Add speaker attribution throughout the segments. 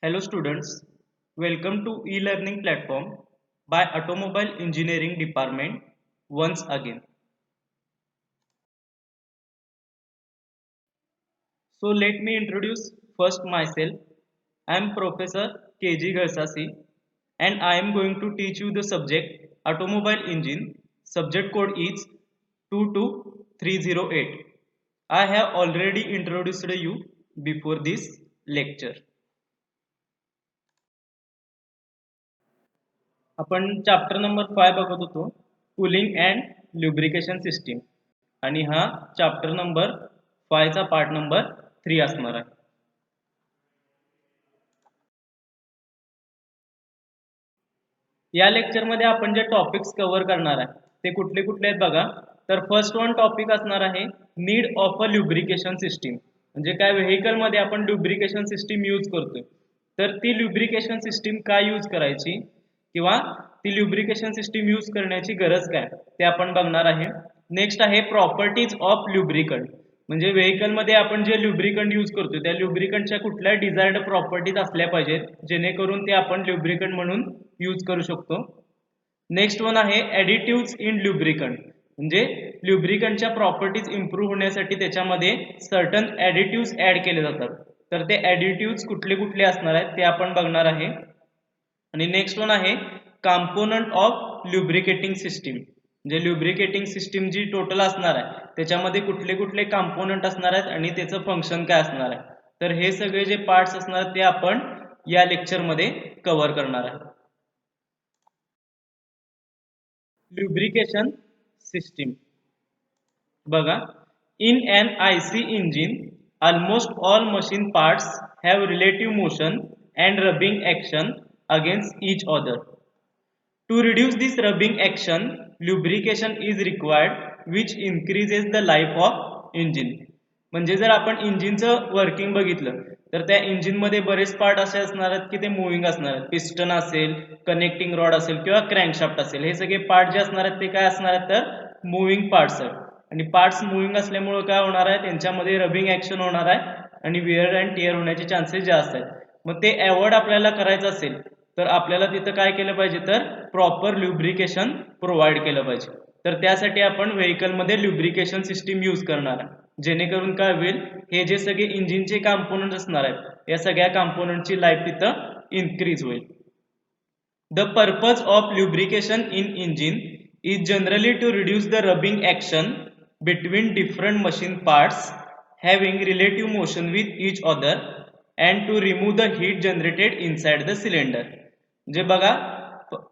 Speaker 1: Hello students, welcome to e-learning platform by Automobile Engineering Department once again. So let me introduce first myself. I am Professor KG Ghalsasi and I am going to teach you the subject Automobile Engine. Subject code is 22308. I have already introduced you before this lecture. आपण chapter number 5 बघत होतो cooling and ल्युब्रिकेशन system आणि हा chapter number 5 चा part number 3 असणार आहे. या lecture मध्ये आपण जे टॉपिक्स कव्हर करणार आहे ते कुठले कुठले आहेत बघा. तर फर्स्ट वन टॉपिक असणार आहे नीड ऑफ अ ल्युब्रिकेशन सिस्टीम. म्हणजे काय व्हेकल मध्ये आपण ल्युब्रिकेशन सिस्टीम यूज करतोय तर ती ल्युब्रिकेशन सिस्टीम काय यूज करायची किंवा ती ल्युब्रिकेशन सिस्टीम यूज करण्याची गरज काय ते आपण बघणार आहे. नेक्स्ट आहे प्रॉपर्टीज ऑफ ल्युब्रिकंट. म्हणजे व्हेकल मध्ये आपण जे ल्युब्रिकंट यूज करतो त्या ल्युब्रिकंटच्या कुठल्या डिझायर्ड प्रॉपर्टीज असल्या पाहिजेत जेणेकरून ते आपण ल्युब्रिकंट म्हणून यूज करू शकतो. नेक्स्ट वन आहे ॲडिटिव्ह्ज इन ल्युब्रिकंट. म्हणजे ल्युब्रिकंटच्या प्रॉपर्टीज इम्प्रूव्ह होण्यासाठी त्याच्यामध्ये सर्टन ॲडिटिव्ह्ज ॲड केले जातात. तर ते ॲडिटिव्ह्ज कुठले कुठले असणार आहेत ते आपण बघणार आहे. आणि नेक्स्ट वन आहे कंपोनंट ऑफ ल्युब्रिकेटिंग सिस्टीम. म्हणजे ल्युब्रिकेटिंग सिस्टीम जी टोटल असणार आहे त्याच्यामध्ये कुठले कुठले कंपोनंट असणार आहेत आणि त्याचं फंक्शन काय असणार आहे. तर हे सगळे जे पार्ट्स असणार ते आपण या लेक्चर मध्ये कव्हर करणार आहे. ल्युब्रिकेशन सिस्टीम बघा. In an IC engine almost all machine parts have relative motion and rubbing action against each other. To reduce this rubbing action, lubrication is required, which increases the life of engine. म्हणजे जर आपण इंजिनचं working बघितलं तर त्या engine मध्ये बरेच part असे असणार आहेत की ते मुव्हिंग असणार आहेत. पिस्टन असेल, कनेक्टिंग रॉड असेल किंवा क्रँकशाफ्ट असेल. हे सगळे पार्ट जे असणार आहेत ते काय असणार आहेत तर मुव्हिंग पार्ट्स आहेत. आणि पार्ट्स मुव्हिंग असल्यामुळे काय होणार आहे त्यांच्यामध्ये रबिंग ऍक्शन होणार आहे आणि विअर अँड टिअर होण्याचे चान्सेस जास्त आहेत. मग ते अवॉइड आपल्याला करायचं असेल तर आपल्याला तिथं काय केलं पाहिजे तर प्रॉपर ल्युब्रिकेशन प्रोव्हाइड केलं पाहिजे. तर त्यासाठी आपण व्हेकलमध्ये ल्युब्रिकेशन सिस्टीम यूज करणार आहे जेणेकरून काय होईल हे जे सगळे इंजिनचे कंपोनंट असणार आहेत या सगळ्या कंपोनंटची लाईफ तिथं इन्क्रीज होईल. The purpose of lubrication in engine is generally to reduce the rubbing action between different machine parts having relative motion with each other and to remove the heat generated inside the cylinder. म्हणजे बघा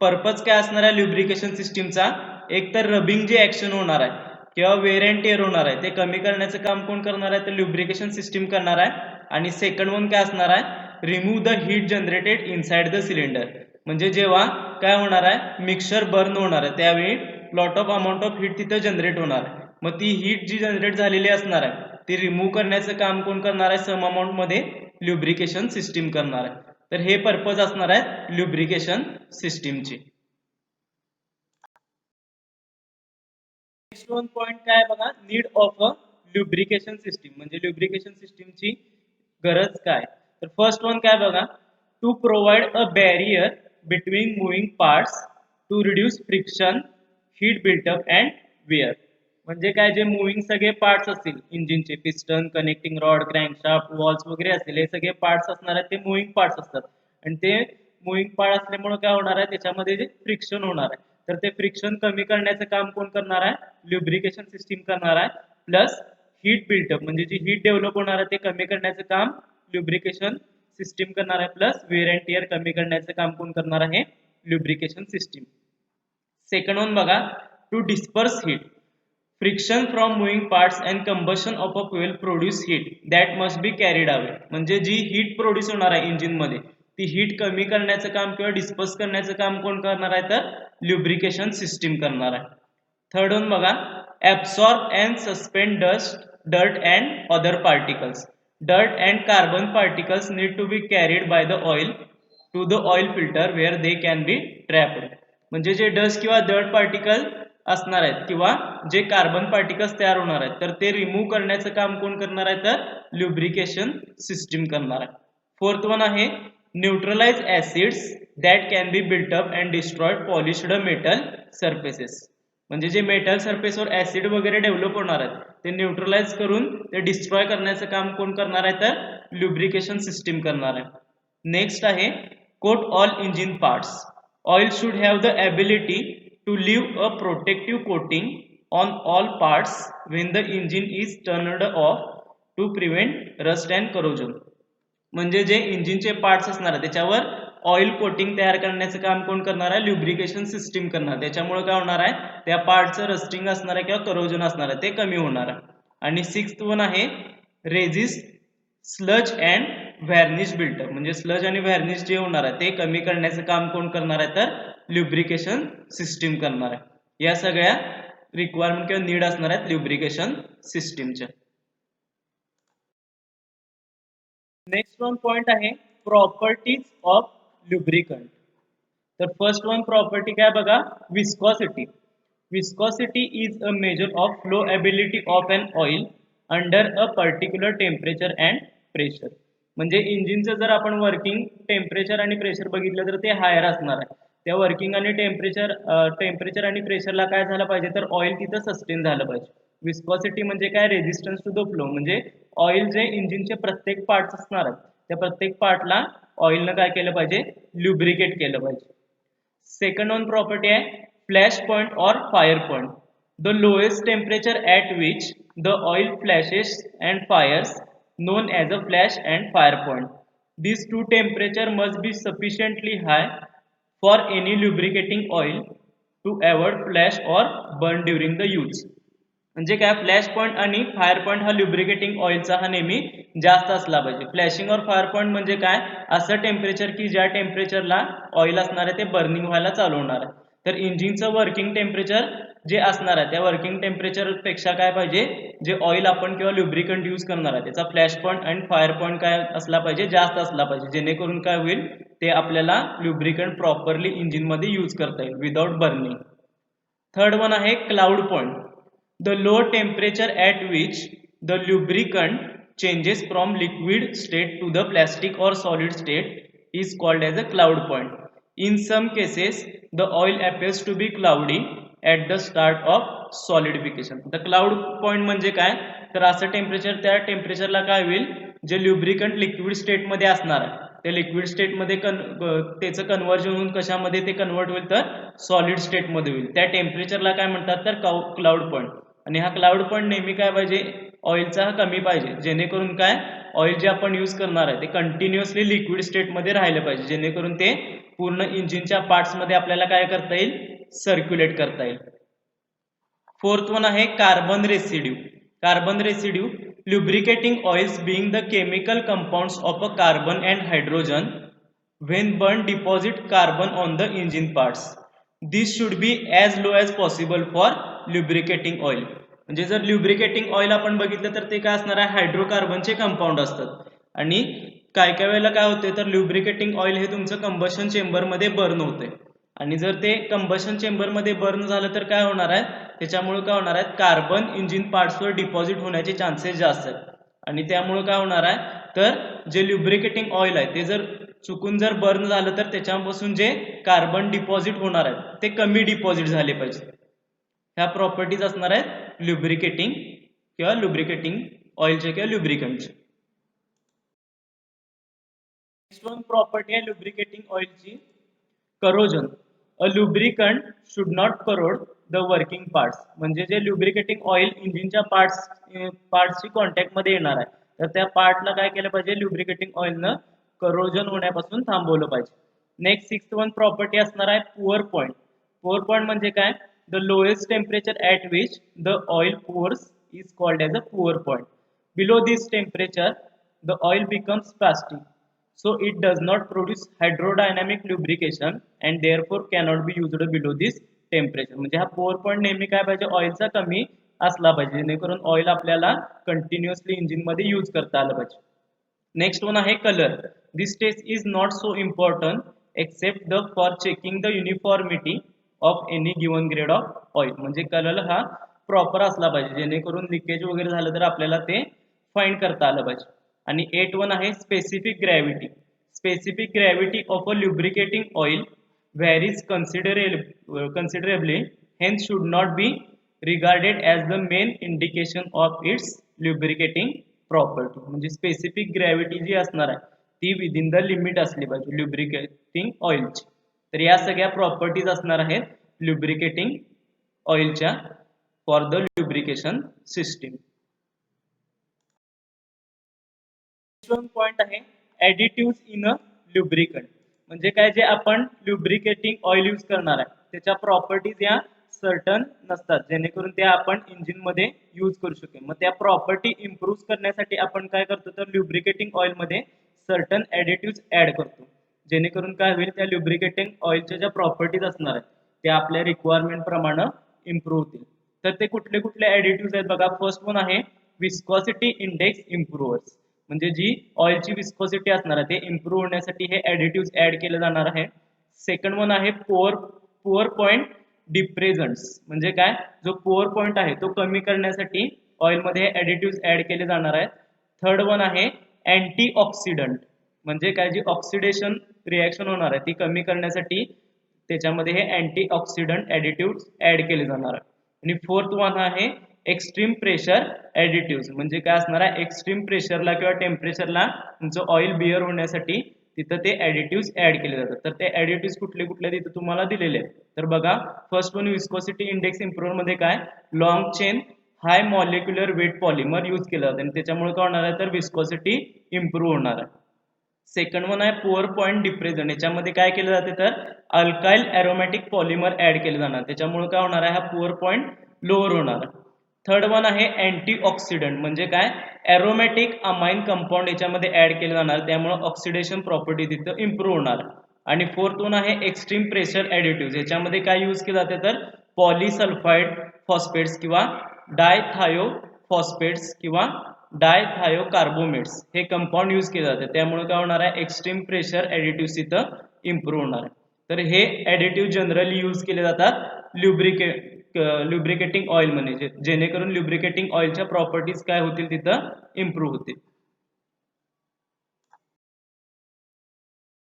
Speaker 1: purpose काय असणार आहे ल्युब्रिकेशन सिस्टीमचा. एक तर rubbing जे action होणार आहे किंवा वेअर अँड टिअर होणार आहे ते कमी करण्याचं काम कोण करणार आहे तर ल्युब्रिकेशन सिस्टीम करणार आहे. आणि सेकंड वन काय असणार आहे remove the heat generated inside the cylinder. म्हणजे जेव्हा काय होणार आहे मिक्सचर बर्न होणार आहे त्यावेळी lot of amount of heat तिथं जनरेट होणार आहे. मग ती हीट जी जनरेट झालेली असणार आहे ती रिमूव्ह करण्याचं काम कोण करणार आहे सम अमाऊंट मध्ये ल्युब्रिकेशन सिस्टीम करणार आहे. तर हे पर्पज असणार आहेत ल्युब्रिकेशन सिस्टीमची. नेक्स्ट वन पॉइंट काय बघा नीड ऑफ अ ल्युब्रिकेशन सिस्टीम. म्हणजे ल्युब्रिकेशन सिस्टीमची गरज काय. तर फर्स्ट वन काय बघा to provide a barrier between moving parts to reduce friction heat buildup and wear. म्हणजे काय जे मुव्हिंग सगळे पार्ट्स असतील इंजिनचे piston connecting rod crankshaft valves वगैरे असतील हे सगळे पार्ट्स असणार आहेत ते मुव्हिंग पार्ट्स असतात. आणि ते मुव्हिंग पार्ट असल्यामुळे काय होणार आहे त्याच्यामध्ये जे फ्रिक्शन होणार आहे तर ते फ्रिक्शन कमी करण्याचं काम कोण करणार आहे ल्युब्रिकेशन सिस्टीम करणार आहे. प्लस हीट बिल्टअप म्हणजे जी हीट डेव्हलप होणार आहे ते कमी करण्याचं काम ल्युब्रिकेशन सिस्टीम करणार आहे. प्लस वेअर अँड टिअर कमी करण्याचं काम कोण करणार आहे ल्युब्रिकेशन सिस्टीम. सेकंड वन बघा to disperse heat. Friction from moving parts and combustion of a fuel produce heat that must be carried away. म्हणजे जी हीट प्रोड्यूस होणार आहे इंजिन मध्ये ती हीट कमी करण्याचं काम किंवा डिस्पर्स करण्याचं काम कोण करणार आहे तर ल्युब्रिकेशन सिस्टीम करणार आहे. थर्ड वन बघा absorb and suspend dirt and other particles. Dirt and carbon particles need to be carried by the oil to the oil filter where they can be trapped. म्हणजे जे डस्ट किंवा dirt particle असणार आहेत किंवा जे carbon particles तयार होणार आहेत तर ते रिमूव्ह करण्याचं काम कोण करणार आहे तर ल्युब्रिकेशन सिस्टीम करणार आहे. फोर्थ वन आहे neutralise acids that can be built up and destroyed polished metal surfaces. म्हणजे जे मेटल सरफेसवर ऍसिड वगैरे डेव्हलप होणार आहेत ते न्यूट्रलाइज करून ते डिस्ट्रॉय करण्याचं काम कोण करणार आहे तर ल्युब्रिकेशन सिस्टीम करणार आहे. नेक्स्ट आहे coat all engine parts. Oil should have the ability to leave a protective coating on all parts when the engine is turned off to prevent rust and corrosion. म्हणजे जे इंजिनचे पार्ट्स असणार आहे त्याच्यावर oil coating तयार करण्याचं काम कोण करणार आहे ल्युब्रिकेशन सिस्टीम करणार. त्याच्यामुळे काय होणार आहे त्या पार्टचं रस्टिंग असणार आहे किंवा करोजन असणार आहे ते कमी होणार आहे. आणि सिक्स्थ वन आहे रेझिस्ट स्लज अँड व्हॅर्निश बिल्टअप. म्हणजे स्लज आणि व्हॅर्निश जे होणार आहे ते कमी करण्याचं काम कोण करणार आहे तर ल्युब्रिकेशन सिस्टीम करणार आहे. या सगळ्या रिक्वायरमेंट किंवा नीड असणार आहेत ल्युब्रिकेशन सिस्टीमच्या. नेक्स्ट वन पॉइंट आहे प्रॉपर्टीज ऑफ ल्युब्रिकंट. तर फर्स्ट वन प्रॉपर्टी काय बघा viscosity. Viscosity is a measure of flow ability of an oil under a particular temperature and pressure. म्हणजे इंजिनचं जर आपण वर्किंग टेम्परेचर आणि प्रेशर बघितलं तर ते हायर असणार आहे. त्या वर्किंग आणि टेम्परेचर आणि प्रेशरला काय झालं पाहिजे तर ऑइल तिथं सस्टेन झालं पाहिजे. विस्कॉसिटी म्हणजे काय रेझिस्टन्स टू द फ्लो. म्हणजे ऑइल जे इंजिनचे प्रत्येक पार्ट्स असणार आहेत त्या प्रत्येक पार्टला ऑइलनं काय केलं पाहिजे ल्युब्रिकेट केलं पाहिजे. सेकंड वन प्रॉपर्टी आहे फ्लॅश पॉइंट और fire point. The lowest temperature at which the oil flashes and fires known as a flash and fire point. These two temperature must be sufficiently high for any lubricating oil to avoid flash or burn during the use. म्हणजे काय flash point आणि fire point हा lubricating ऑइलचा हा नेहमी जास्त असला पाहिजे. Flashing और फायर पॉईंट म्हणजे काय असं टेम्परेचर की ज्या टेम्परेचरला ऑइल असणार आहे ते बर्निंग व्हायला चालू होणार आहे. तर इंजिनचं वर्किंग टेम्परेचर जे असणार आहे त्या वर्किंग टेम्परेचर पेक्षा काय पाहिजे जे ऑइल आपण किंवा ल्युब्रिकंट यूज करणार आहे त्याचा फ्लॅश पॉईंट आणि फायर पॉईंट काय असला पाहिजे जास्त असला पाहिजे. जेणेकरून काय होईल ते आपल्याला ल्युब्रिकंट प्रॉपरली इंजिनमध्ये यूज करता येईल विदाउट बर्निंग. थर्ड वन आहे cloud point. The low temperature at which the lubricant changes from liquid state to the plastic or solid state is called as a cloud point. In some cases, the oil appears to be cloudy at the start of solidification. The cloud point म्हणजे काय तर असं temperature त्या टेम्परेचरला काय होईल जे ल्युब्रिकंट liquid स्टेटमध्ये असणार आहे त्या लिक्विड स्टेटमध्ये त्याचं कन्व्हर्जन होऊन कशामध्ये ते कन्वर्ट होईल तर सॉलिड स्टेटमध्ये होईल. त्या टेम्परेचरला काय म्हणतात तर क्लाउड पॉईंट. आणि हा क्लाउड पॉईंट नेहमी काय पाहिजे ऑइलचा हा कमी पाहिजे जेणेकरून काय ऑइल जे आपण यूज करणार आहे ते कंटिन्युअसली लिक्विड स्टेटमध्ये राहिलं पाहिजे जेणेकरून ते पूर्ण इंजिनच्या पार्ट्समध्ये आपल्याला काय करता येईल सर्क्युलेट करता येईल. फोर्थ वन आहे carbon residue. Carbon residue lubricating oils being the chemical compounds of a carbon and hydrogen when burned deposit carbon on the engine parts. This should be as low as possible for lubricating oil. म्हणजे जर lubricating oil आपण बघितलं तर ते काय असणार आहे हायड्रोकार्बनचे compound असतात आणि काय काय वेळेला काय होते तर ल्युब्रिकेटिंग ऑइल हे तुमचं कंबशन चेंबरमध्ये बर्न होते आणि जर ते कंबशन चेंबरमध्ये बर्न झालं तर काय होणार आहे त्याच्यामुळे काय होणार आहे कार्बन इंजिन पार्ट्सवर डिपॉझिट होण्याचे चान्सेस जास्त आहेत आणि त्यामुळे काय होणार आहे तर जे ल्युब्रिकेटिंग ऑइल आहे ते जर चुकून जर बर्न झालं तर त्याच्यापासून जे कार्बन डिपॉझिट होणार आहे ते कमी डिपॉझिट झाले पाहिजे. ह्या प्रॉपर्टीज असणार आहेत ल्युब्रिकेटिंग किंवा ल्युब्रिकेटिंग ऑइलचे किंवा ल्युब्रिकंटचे. नेक्स्ट वन प्रॉपर्टी आहे ल्युब्रिकेटिंग ऑइलची corrosion. A lubricant should not corrode the working parts. म्हणजे जे ल्युब्रिकेटिंग ऑइल इंजिनच्या पार्ट्सची कॉन्टॅक्टमध्ये येणार आहे तर त्या पार्टला काय केलं पाहिजे ल्युब्रिकेटिंग ऑइलनं करोजन होण्यापासून थांबवलं पाहिजे. नेक्स्ट सिक्स्थ वन प्रॉपर्टी असणार आहे पुअर पॉईंट. पुअर पॉईंट म्हणजे काय the lowest temperature at which the oil pores is called as a poor point. Below this temperature the oil becomes plastic so it does not produce hydrodynamic lubrication and therefore cannot be used below this temperature. म्हणजे हा poor point नेहमी काय पाहिजे ऑइलचा कमी असला पाहिजे जेणेकरून oil आपल्याला कंटिन्युअसली इंजिनमध्ये यूज करता आलं पाहिजे. नेक्स्ट वन आहे colour. This test is not so important except the for checking the uniformity of any given grade of oil. म्हणजे कलर हा प्रॉपर असला पाहिजे जेणेकरून लिकेज वगैरे झालं तर आपल्याला ते फाइंड करता आलं पाहिजे. आणि 8 वन आहे specific gravity. specific gravity of a lubricating oil varies considerably, hence should not be regarded as the main indication of its lubricating property. म्हणजे स्पेसिफिक ग्रॅव्हिटी जी असणार आहे ती विदिन द लिमिट असली पाहिजे ल्युब्रिकेटिंग ऑइलची. तर या सगळ्या प्रॉपर्टीज असणार आहेत lubricating ऑइलच्या for the ल्युब्रिकेशन system. Point आहे ऍडिटिव्ह इन अ ल्युब्रिकंट. म्हणजे काय, जे आपण ल्युब्रिकेटिंग ऑइल यूज करणार आहे त्याच्या प्रॉपर्टीज या सर्टन नसतात जेणेकरून त्या आपण इंजिन मध्ये यूज करू शकेल. मग त्या प्रॉपर्टी इम्प्रूव्ह करण्यासाठी आपण काय करतो तर ल्युब्रिकेटिंग ऑइल मध्ये सर्टन ऍडिटिव्ह ऍड करतो जेणेकरून काय होईल त्या ल्युब्रिकेटिंग ऑइलच्या ज्या प्रॉपर्टीज असणार आहेत त्या आपल्या रिक्वायरमेंट प्रमाणे इम्प्रूव्ह होतील. तर ते कुठले कुठले ऍडिटिव्ह आहेत बघा. फर्स्ट वन आहे विस्कॉसिटी इंडेक्स इम्प्रूव्हर्स. म्हणजे जी ऑइलची विस्कोसिटी असणार आहे ते इम्प्रूव्ह होण्यासाठी हे ऍडिटिव्ह ऍड केले जाणार आहे. सेकंड वन आहे पुअर पॉइंट डिप्रेझंट्स. म्हणजे काय, जो पुअर पॉइंट आहे तो कमी करण्यासाठी ऑइलमध्ये हे ऍडिटिव्ह ऍड केले जाणार आहेत. थर्ड वन आहे अँटीऑक्सिडंट. म्हणजे काय, जी ऑक्सिडेशन रिॲक्शन होणार आहे ती कमी करण्यासाठी त्याच्यामध्ये हे अँटीऑक्सिडंट ऍडिटिव्ह ऍड केले जाणार आहे. आणि फोर्थ वन आहे एक्स्ट्रीम प्रेशर ऍडिटिव्ह. म्हणजे काय असणार आहे, एक्स्ट्रीम प्रेशरला किंवा टेम्परेचरला तुमचं ऑइल बिअर होण्यासाठी तिथं ते ऍडिटिव्ह ऍड केले जातात. तर ते ऍडिटिव्ह कुठले कुठले तिथं तुम्हाला दिलेले आहेत. तर बघा, first one viscosity index improve मध्ये काय लॉंग चेन हाय मॉलिक्युलर वेट पॉलिमर यूज केलं जातं आणि त्याच्यामुळे काय होणार आहे तर विस्कोसिटी इम्प्रूव्ह होणार आहे. सेकंड वन आहे पुअर पॉइंट डिप्रेझंट. याच्यामध्ये काय केलं जाते तर अल्काइल एरोमॅटिक पॉलिमर ऍड केले जाणार त्याच्यामुळे काय होणार आहे हा पुअर पॉइंट लोअर होणार आहे. थर्ड वन आहे अँटीऑक्सिडंट. म्हणजे काय एरोमॅटिक अमाइन कंपाऊंड याच्यामध्ये ऍड केले जाणार त्यामुळे ऑक्सिडेशन प्रॉपर्टी तिथं इम्प्रूव्ह होणार. आणि फोर्थ वन आहे एक्स्ट्रीम प्रेशर ऍडिटिव्ह. याच्यामध्ये काय यूज केलं जाते तर पॉलिसल्फाइड फॉस्फेट्स किंवा डायथायो फॉस्फेट्स किंवा डायथायोकार्बोमेट्स हे कंपाऊंड यूज केले जाते त्यामुळे काय होणार आहे एक्स्ट्रीम प्रेशर ऍडिटिव्ह इथं इम्प्रूव्ह होणार आहे. तर हे ऍडिटिव्ह जनरली यूज केले जातात ल्युब्रिकेटिंग ऑइल मध्ये जेणेकरून ल्युब्रिकेटिंग ऑइलच्या प्रॉपर्टीज काय होतील तिथं इम्प्रूव्ह होतील.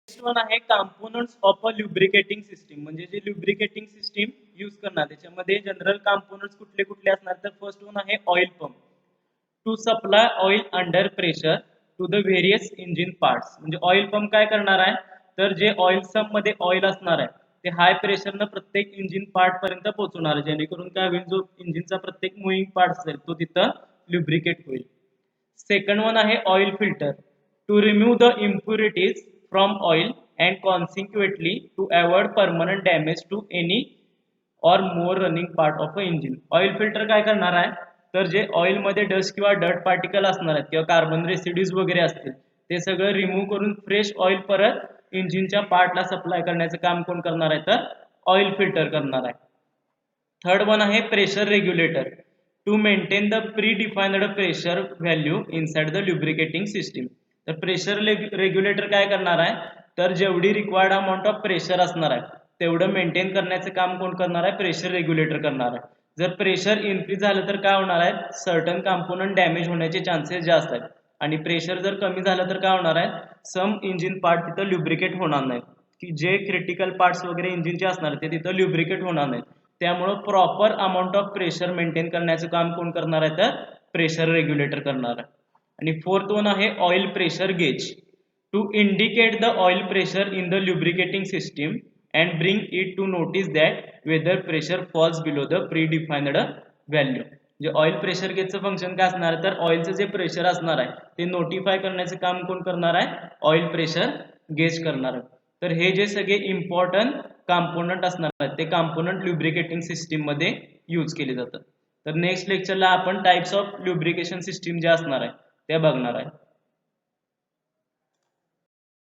Speaker 1: नेक्स्ट वन आहे components of a lubricating system. म्हणजे जे ल्युब्रिकेटिंग सिस्टीम यूज करणार त्याच्यामध्ये जनरल कॉम्पोनंट्स कुठले कुठले असणार तर फर्स्ट वन आहे oil pump to supply oil under pressure to the various engine parts. म्हणजे ऑइल पंप काय करणार आहे तर जे ऑइल सम मध्ये ऑइल असणार आहे ते हाय प्रेशरनं प्रत्येक इंजिन पार्ट पर्यंत पोहोचवणार आहे जेणेकरून काय होईल जो इंजिनचा प्रत्येक मुव्हिंग पार्ट असेल तो तिथं ल्युब्रिकेट होईल. सेकंड वन आहे oil filter to remove the impurities from oil and consequently to avoid permanent damage to any or more running part of a engine. Oil filter काय करणार आहे तर जे ऑइल मध्ये डस्ट किंवा डर्ट पार्टिकल असणार आहेत किंवा कार्बन रेसिड्यूज वगैरे असतील ते सगळं रिमूव्ह करून फ्रेश ऑइल परत इंजिनच्या पार्टला सप्लाय करण्याचं काम कोण करणार आहे तर ऑइल फिल्टर करणार आहे. थर्ड वन आहे pressure regulator to maintain the pre defined pressure value inside the lubricating system. तर प्रेशर रेग्युलेटर काय करणार आहे तर जेवढी रिक्वायर्ड अमाऊंट ऑफ प्रेशर असणार आहे तेवढं मेंटेन करण्याचं काम कोण करणार आहे प्रेशर रेग्युलेटर करणार आहे. जर प्रेशर इन्क्रीज झालं तर काय होणार आहे सर्टन कॉम्पोनंट डॅमेज होण्याचे चान्सेस जास्त आहेत आणि प्रेशर जर कमी झालं तर काय होणार आहे सम इंजिन पार्ट तिथं ल्युब्रिकेट होणार नाहीत की जे क्रिटिकल पार्ट्स वगैरे इंजिनचे असणार ते तिथं ल्युब्रिकेट होणार नाहीत. त्यामुळं proper amount of pressure maintain करण्याचं काम कोण करणार आहे तर प्रेशर रेग्युलेटर करणार आहे. आणि फोर्थ वन आहे oil pressure gauge to indicate the oil pressure in the lubricating system and bring it to notice that whether pressure falls below the predefined value. जे ऑइल प्रेशर गेजचं फंक्शन काय असणार आहे तर ऑइलचं जे प्रेशर असणार आहे ते नोटिफाय करण्याचं काम कोण करणार आहे ऑइल प्रेशर गेज करणार आहे. तर हे जे सगळे इम्पॉर्टंट कॉम्पोनंट असणार आहेत ते कॉम्पोनंट ल्युब्रिकेटिंग सिस्टीम मध्ये यूज केले जातात. तर नेक्स्ट लेक्चरला आपण टाइप्स ऑफ ल्युब्रिकेशन सिस्टीम जे असणार आहे ते बघणार आहे.